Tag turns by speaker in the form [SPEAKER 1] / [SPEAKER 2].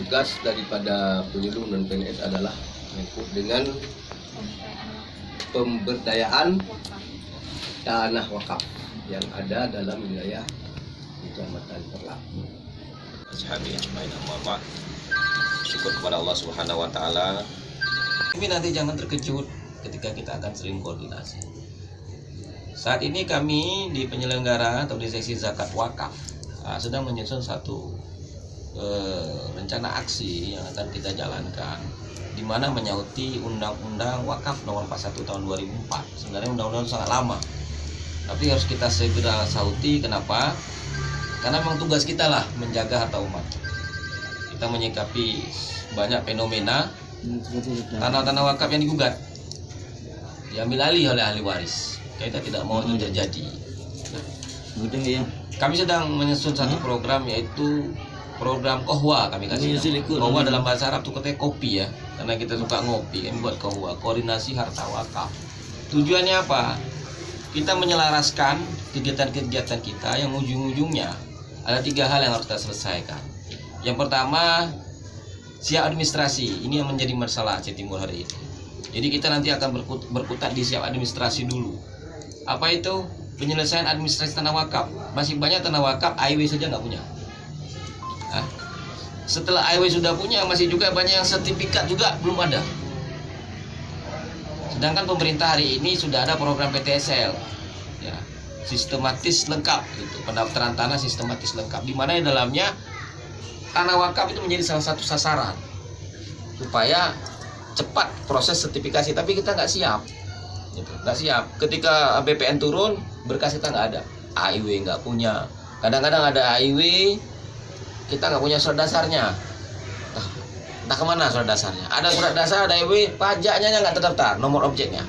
[SPEAKER 1] tugas daripada penyuluh dan PNS adalah menyangkut dengan pemberdayaan tanah wakaf yang ada dalam wilayah Kecamatan Perlak.
[SPEAKER 2] Ashabi ajmain, amma ba'd. Syukur kepada Allah Subhanahu wa taala. Tapi nanti jangan terkejut ketika kita akan sering koordinasi. Saat ini kami di penyelenggara atau di seksi zakat wakaf sedang menyusun satu rencana aksi yang akan kita jalankan, di mana menyauti Undang-Undang Wakaf Nomor 41 Tahun 2004. Sebenarnya undang-undang sangat lama, tapi harus kita segera sauti. Kenapa? Karena memang tugas kita lah menjaga harta umat. Kita menyikapi banyak fenomena tanah-tanah wakaf yang digugat, diambil alih oleh ahli waris. Kita tidak mau itu terjadi. Kami sedang menyusun satu program, yaitu program kohwa. Kami kasih kohwa dalam bahasa Arab itu katanya kopi ya, karena kita suka ngopi. Kami buat kohwa, koordinasi harta wakaf. Tujuannya apa? Kita menyelaraskan kegiatan-kegiatan kita yang ujung-ujungnya ada 3 hal yang harus kita selesaikan. Yang pertama, siap administrasi. Ini yang menjadi masalah Aceh Timur hari ini. Jadi kita nanti akan berkutat di siap administrasi dulu. Apa itu? Penyelesaian administrasi tanah wakaf. Masih banyak tanah wakaf AIW saja nggak punya. Setelah AIW sudah punya, masih juga banyak yang sertifikat juga belum ada. Sedangkan pemerintah hari ini sudah ada program PTSL, ya, sistematis lengkap, gitu. Pendaftaran tanah sistematis lengkap, di mana di dalamnya tanah wakaf itu menjadi salah satu sasaran supaya cepat proses sertifikasi. Tapi kita nggak siap, gitu. Nggak siap. Ketika BPN turun, berkas kita nggak ada, AIW nggak punya. Kadang-kadang ada AIW, kita nggak punya surat dasarnya. Entah kemana surat dasarnya. Ada surat dasar, ada AIW, pajaknya nggak terdaftar, nomor objeknya.